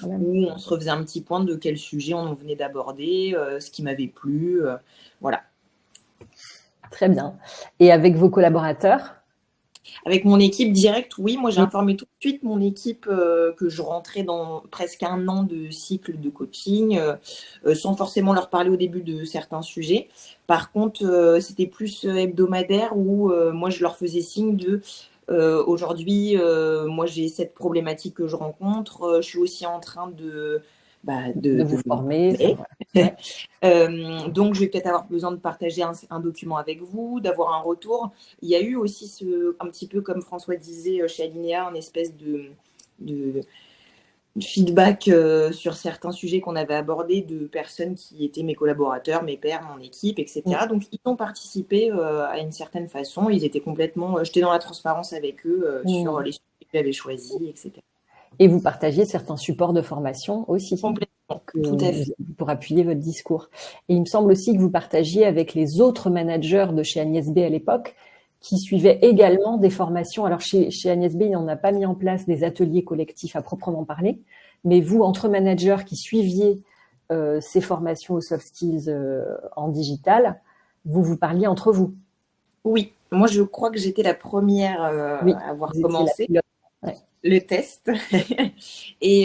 où on se refaisait un petit point de quel sujet on venait d'aborder, ce qui m'avait plu. Voilà. Très bien. Et avec vos collaborateurs ? Avec mon équipe directe, oui. Moi, j'ai informé tout de suite mon équipe que je rentrais dans presque un an de cycle de coaching, sans forcément leur parler au début de certains sujets. Par contre, c'était plus hebdomadaire où moi, je leur faisais signe de aujourd'hui, moi, j'ai cette problématique que je rencontre. Je suis aussi en train de vous former. Donc, je vais peut-être avoir besoin de partager un document avec vous, d'avoir un retour. Il y a eu aussi un petit peu comme François disait chez Alinéa, une espèce de feedback sur certains sujets qu'on avait abordés de personnes qui étaient mes collaborateurs, mes pairs, mon équipe, etc. Donc, ils ont participé à une certaine façon. Ils étaient complètement... j'étais dans la transparence avec eux sur les sujets que j'avais choisis, etc. Et vous partagiez certains supports de formation aussi. Complètement, tout à fait. Pour appuyer votre discours. Et il me semble aussi que vous partagiez avec les autres managers de chez Agnès B à l'époque, qui suivaient également des formations. Alors chez Agnès B, on n'a pas mis en place des ateliers collectifs à proprement parler, mais vous, entre managers qui suiviez ces formations aux soft skills en digital, vous parliez entre vous. Oui, moi je crois que j'étais la première à avoir commencé le test. Et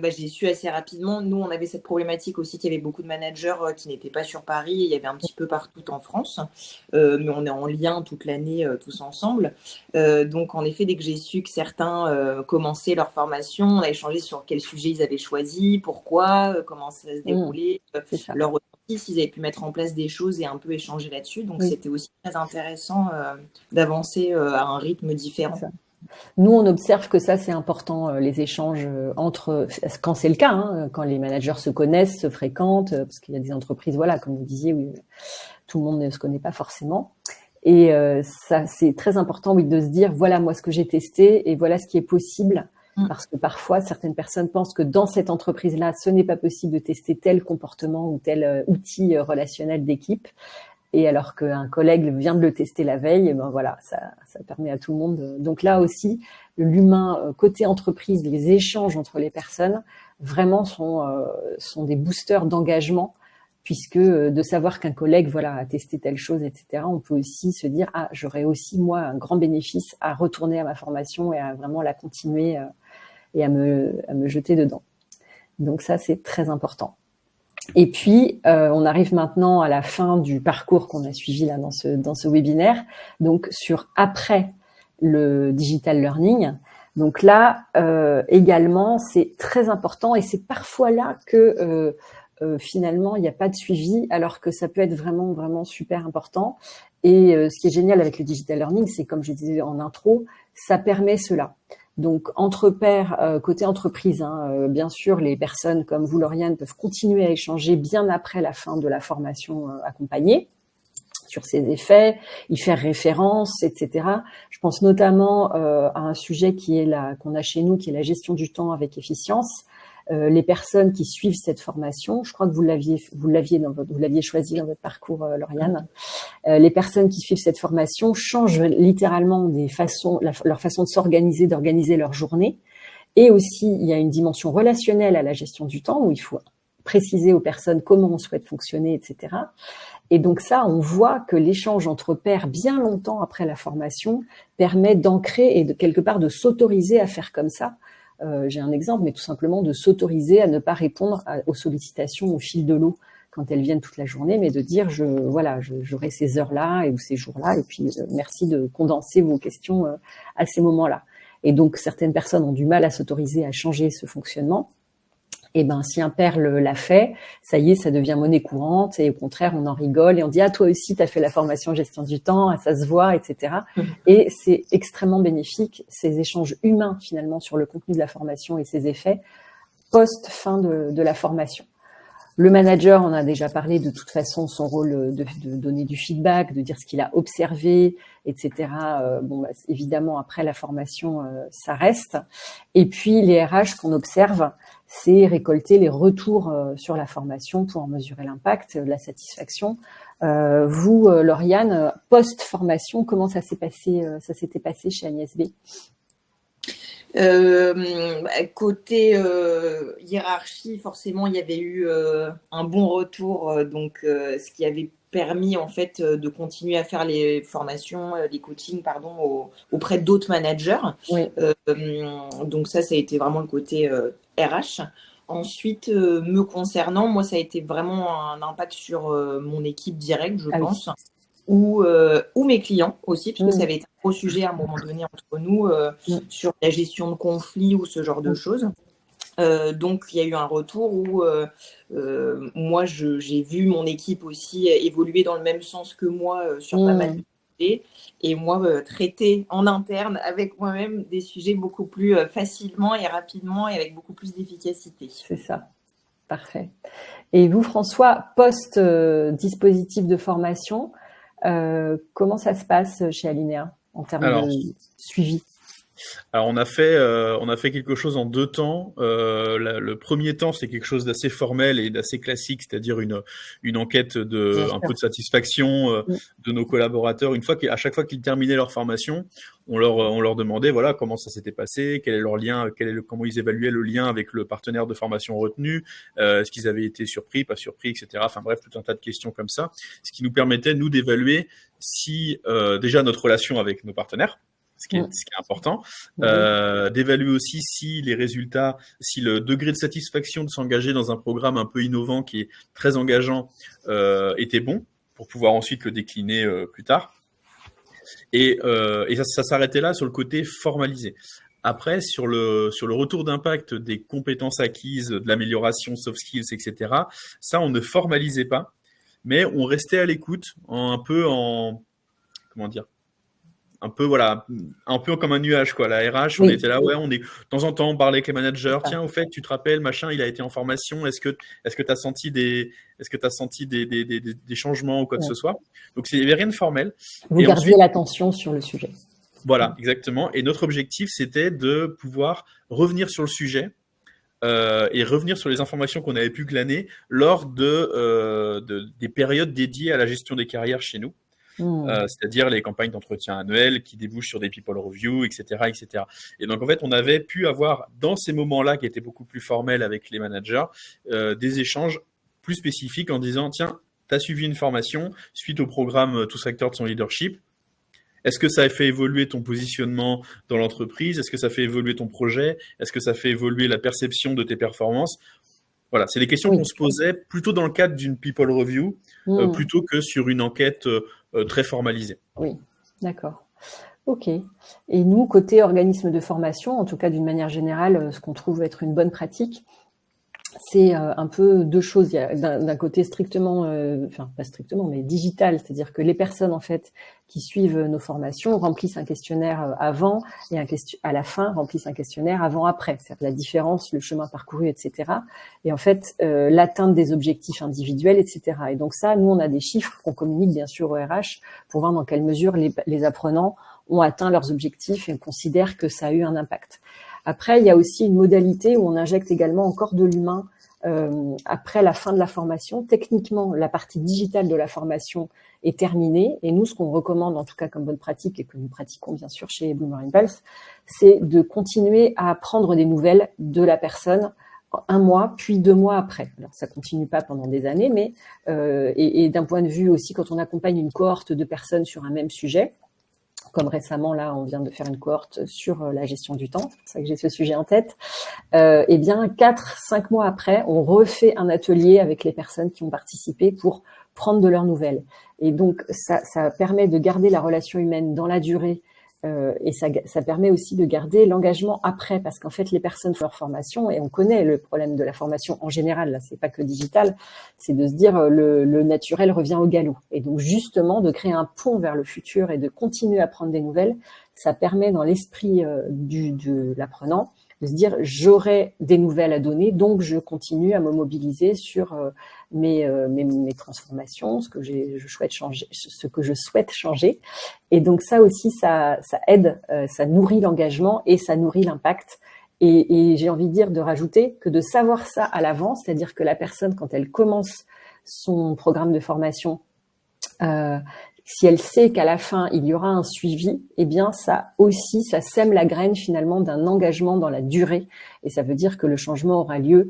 j'ai su assez rapidement. Nous, on avait cette problématique aussi qu'il y avait beaucoup de managers qui n'étaient pas sur Paris. Il y avait un petit peu partout en France. Mais on est en lien toute l'année tous ensemble. Donc, en effet, dès que j'ai su que certains commençaient leur formation, on a échangé sur quel sujet ils avaient choisi, pourquoi, comment ça se déroulait, leur ressenti, s'ils avaient pu mettre en place des choses et un peu échanger là-dessus. Donc, c'était aussi très intéressant d'avancer à un rythme différent. Nous, on observe que ça, c'est important, les échanges quand c'est le cas, quand les managers se connaissent, se fréquentent, parce qu'il y a des entreprises, voilà, comme vous disiez, où tout le monde ne se connaît pas forcément. Et ça, c'est très important, de se dire, voilà, moi, ce que j'ai testé et voilà ce qui est possible. Parce que parfois, certaines personnes pensent que dans cette entreprise-là, ce n'est pas possible de tester tel comportement ou tel outil relationnel d'équipe. et alors qu'un collègue vient de le tester la veille, et ben voilà, ça permet à tout le monde. Donc là aussi, l'humain côté entreprise, les échanges entre les personnes vraiment sont des boosters d'engagement, puisque de savoir qu'un collègue voilà a testé telle chose, etc., on peut aussi se dire j'aurais aussi moi un grand bénéfice à retourner à ma formation et à vraiment la continuer et à me jeter dedans. Donc ça, c'est très important. Et puis, on arrive maintenant à la fin du parcours qu'on a suivi là dans ce webinaire, donc sur après le digital learning. Donc là, également, c'est très important et c'est parfois là que finalement, il n'y a pas de suivi, alors que ça peut être vraiment, vraiment super important. Et ce qui est génial avec le digital learning, c'est comme je disais en intro, ça permet cela. Donc, entre pairs, côté entreprise, bien sûr, les personnes comme vous, Lauriane, peuvent continuer à échanger bien après la fin de la formation accompagnée sur ses effets, y faire référence, etc. Je pense notamment à un sujet qu'on a chez nous, qui est la gestion du temps avec efficience. Les personnes qui suivent cette formation, je crois que vous l'aviez choisi dans votre parcours, Lauriane. Les personnes qui suivent cette formation changent littéralement leur façon de s'organiser, d'organiser leur journée. Et aussi, il y a une dimension relationnelle à la gestion du temps où il faut préciser aux personnes comment on souhaite fonctionner, etc. Et donc ça, on voit que l'échange entre pairs bien longtemps après la formation permet d'ancrer et quelque part de s'autoriser à faire comme ça. J'ai un exemple, mais tout simplement de s'autoriser à ne pas répondre aux sollicitations au fil de l'eau quand elles viennent toute la journée, mais de dire j'aurai ces heures-là ou ces jours-là, et puis merci de condenser vos questions à ces moments-là. Et donc certaines personnes ont du mal à s'autoriser à changer ce fonctionnement. Et ben si un père l'a fait, ça y est, ça devient monnaie courante, et au contraire on en rigole et on dit toi aussi t'as fait la formation gestion du temps, ça se voit, etc. Et c'est extrêmement bénéfique, ces échanges humains finalement sur le contenu de la formation et ses effets post fin de la formation. Le manager, on a déjà parlé, de toute façon, son rôle de donner du feedback, de dire ce qu'il a observé, etc. Évidemment, après la formation, ça reste. Et puis, les RH qu'on observe, c'est récolter les retours sur la formation pour en mesurer l'impact, la satisfaction. Vous, Lauriane, post-formation, comment ça s'était passé chez Agnès B? Côté hiérarchie, forcément, il y avait eu un bon retour, ce qui avait permis en fait de continuer à faire les formations, les coachings, auprès d'autres managers. Oui. Donc ça a été vraiment le côté RH. Ensuite, me concernant, moi, ça a été vraiment un impact sur mon équipe directe, je pense. Ou mes clients aussi, parce que ça avait été un gros sujet à un moment donné entre nous sur la gestion de conflits ou ce genre de choses. Donc, il y a eu un retour où moi, j'ai vu mon équipe aussi évoluer dans le même sens que moi sur pas mal de sujets. Et moi, traiter en interne avec moi-même des sujets beaucoup plus facilement et rapidement et avec beaucoup plus d'efficacité. C'est ça. Parfait. Et vous, François, post-dispositif de formation, comment ça se passe chez Alinéa en termes de suivi? Alors on a fait quelque chose en 2 temps. Le premier temps, c'est quelque chose d'assez formel et d'assez classique, c'est-à-dire une enquête un peu de satisfaction de nos collaborateurs. À chaque fois qu'ils terminaient leur formation, on leur demandait voilà comment ça s'était passé, quel est leur lien, comment ils évaluaient le lien avec le partenaire de formation retenu, est-ce qu'ils avaient été surpris, pas surpris, etc. Enfin bref, tout un tas de questions comme ça, ce qui nous permettait nous d'évaluer si déjà notre relation avec nos partenaires, ce qui est important, d'évaluer aussi si les résultats, si le degré de satisfaction de s'engager dans un programme un peu innovant qui est très engageant était bon, pour pouvoir ensuite le décliner plus tard. Et ça s'arrêtait là sur le côté formalisé. Après, sur le retour d'impact des compétences acquises, de l'amélioration soft skills, etc., ça, on ne formalisait pas, mais on restait à l'écoute, un peu comme un nuage, quoi. La RH, on était là, de temps en temps, on parlait avec les managers. Tiens, au fait, tu te rappelles, machin, il a été en formation. Est-ce que tu as senti des changements ou quoi que ce soit? Donc, il n'y avait rien de formel. Vous gardiez l'attention sur le sujet. Voilà, exactement. Et notre objectif, c'était de pouvoir revenir sur le sujet et revenir sur les informations qu'on avait pu glaner lors des périodes dédiées à la gestion des carrières chez nous. C'est-à-dire les campagnes d'entretien annuelles qui débouchent sur des people reviews, etc., etc. Et donc, en fait, on avait pu avoir, dans ces moments-là, qui étaient beaucoup plus formels avec les managers, des échanges plus spécifiques en disant, tiens, tu as suivi une formation suite au programme Tous acteurs de son leadership. Est-ce que ça a fait évoluer ton positionnement dans l'entreprise? Est-ce que ça fait évoluer ton projet? Est-ce que ça fait évoluer la perception de tes performances? Voilà, c'est des questions qu'on se posait plutôt dans le cadre d'une people review, plutôt que sur une enquête très formalisée. Oui, d'accord. Ok. Et nous, côté organisme de formation, en tout cas d'une manière générale, ce qu'on trouve être une bonne pratique, c'est un peu deux choses. Il y a d'un côté strictement, enfin pas strictement, mais digital, c'est-à-dire que les personnes en fait qui suivent nos formations remplissent un questionnaire avant et à la fin remplissent un questionnaire avant-après, c'est-à-dire la différence, le chemin parcouru, etc. Et en fait l'atteinte des objectifs individuels, etc. Et donc ça, nous on a des chiffres qu'on communique bien sûr au RH pour voir dans quelle mesure les apprenants ont atteint leurs objectifs et on considère que ça a eu un impact. Après, il y a aussi une modalité où on injecte également encore de l'humain après la fin de la formation. Techniquement, la partie digitale de la formation est terminée. Et nous, ce qu'on recommande, en tout cas comme bonne pratique, et que nous pratiquons bien sûr chez Bloomer Impulse, c'est de continuer à prendre des nouvelles de la personne 1 mois, puis 2 mois après. Alors, ça continue pas pendant des années, mais et d'un point de vue aussi, quand on accompagne une cohorte de personnes sur un même sujet, comme récemment, là, on vient de faire une cohorte sur la gestion du temps, c'est pour ça que j'ai ce sujet en tête, eh bien, 4-5 mois après, on refait un atelier avec les personnes qui ont participé pour prendre de leurs nouvelles. Et donc, ça permet de garder la relation humaine dans la durée et ça permet aussi de garder l'engagement après, parce qu'en fait, les personnes font leur formation et on connaît le problème de la formation en général, là, c'est pas que digital, c'est de se dire le naturel revient au galop. Et donc, justement, de créer un pont vers le futur et de continuer à prendre des nouvelles, ça permet dans l'esprit de l'apprenant de se dire j'aurai des nouvelles à donner, donc je continue à me mobiliser sur mes transformations, ce que je souhaite changer. Et donc ça aussi, ça aide, ça nourrit l'engagement et ça nourrit l'impact. Et j'ai envie de dire, de rajouter que de savoir ça à l'avance, c'est-à-dire que la personne, quand elle commence son programme de formation, si elle sait qu'à la fin, il y aura un suivi, eh bien, ça aussi, ça sème la graine finalement d'un engagement dans la durée. Et ça veut dire que le changement aura lieu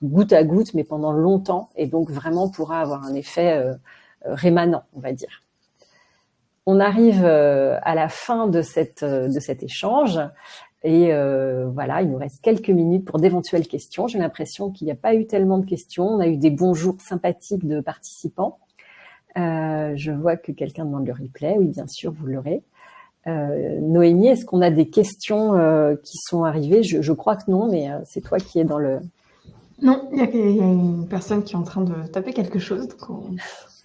goutte à goutte, mais pendant longtemps, et donc vraiment pourra avoir un effet rémanent, on va dire. On arrive à la fin de cet échange. Et voilà, il nous reste quelques minutes pour d'éventuelles questions. J'ai l'impression qu'il n'y a pas eu tellement de questions. On a eu des bonjours sympathiques de participants. Je vois que quelqu'un demande le replay. Oui, bien sûr, vous l'aurez. Noémie, est-ce qu'on a des questions qui sont arrivées? Je crois que non, mais c'est toi qui es dans le... Non, il y a une personne qui est en train de taper quelque chose. Donc on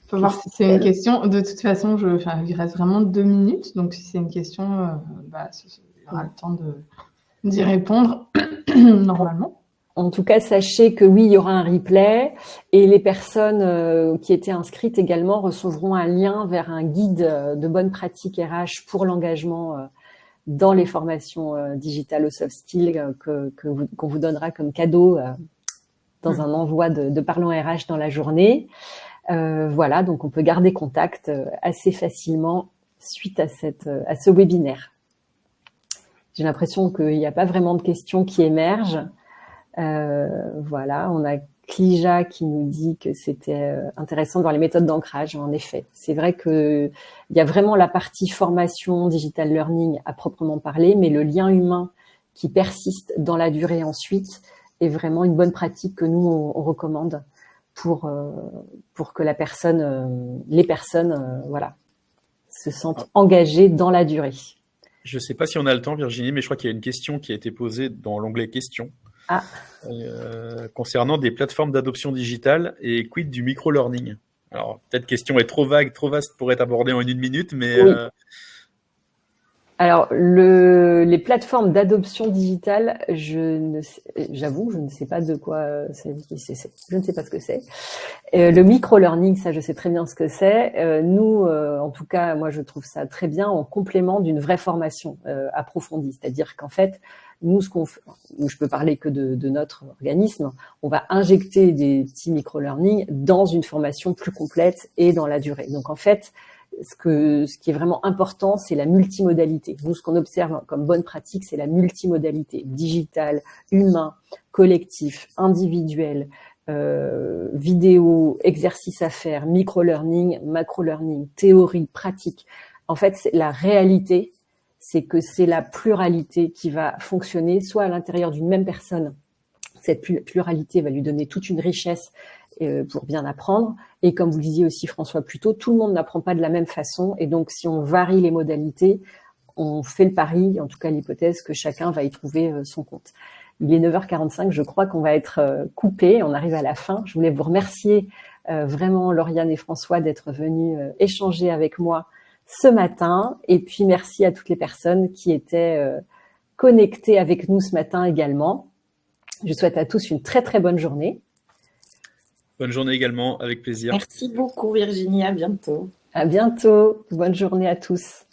peut voir si c'est une question. De toute façon, il reste vraiment 2 minutes. Donc, si c'est une question, il y aura le temps d'y répondre normalement. En tout cas, sachez que oui, il y aura un replay et les personnes qui étaient inscrites également recevront un lien vers un guide de bonnes pratiques RH pour l'engagement dans les formations digitales aux soft skills qu'on vous donnera comme cadeau dans un envoi de Parlons RH dans la journée. Voilà, donc on peut garder contact assez facilement suite à ce webinaire. J'ai l'impression qu'il n'y a pas vraiment de questions qui émergent. Voilà, on a Clija qui nous dit que c'était intéressant de voir les méthodes d'ancrage. En effet, c'est vrai que il y a vraiment la partie formation, digital learning à proprement parler, mais le lien humain qui persiste dans la durée ensuite est vraiment une bonne pratique que nous on recommande pour que les personnes voilà se sentent engagées dans la durée. Je ne sais pas si on a le temps, Virginie, mais je crois qu'il y a une question qui a été posée dans l'onglet questions. Concernant des plateformes d'adoption digitale et quid du micro-learning. Alors, peut-être question est trop vague, trop vaste pour être abordée en 1 minute, mais... Oui. Alors, les plateformes d'adoption digitale, j'avoue, je ne sais pas de quoi je ne sais pas ce que c'est. Le micro-learning, ça, je sais très bien ce que c'est. Nous, en tout cas, moi, je trouve ça très bien en complément d'une vraie formation approfondie. C'est-à-dire qu'en fait, nous, ce qu'on fait, je peux parler que de notre organisme, on va injecter des petits micro-learning dans une formation plus complète et dans la durée. Donc, en fait, ce qui est vraiment important, c'est la multimodalité. Nous, ce qu'on observe comme bonne pratique, c'est la multimodalité, digital, humain, collectif, individuel, vidéo, exercice à faire, micro-learning, macro-learning, théorie, pratique. En fait, la réalité, c'est que c'est la pluralité qui va fonctionner, soit à l'intérieur d'une même personne. Cette pluralité va lui donner toute une richesse pour bien apprendre. Et comme vous le disiez aussi, François, plus tôt, tout le monde n'apprend pas de la même façon. Et donc, si on varie les modalités, on fait le pari, en tout cas l'hypothèse, que chacun va y trouver son compte. Il est 9h45, je crois qu'on va être coupé. On arrive à la fin. Je voulais vous remercier vraiment, Lauriane et François, d'être venus échanger avec moi ce matin. Et puis, merci à toutes les personnes qui étaient connectées avec nous ce matin également. Je souhaite à tous une très, très bonne journée. Bonne journée également, avec plaisir. Merci beaucoup Virginie, à bientôt. À bientôt. Bonne journée à tous.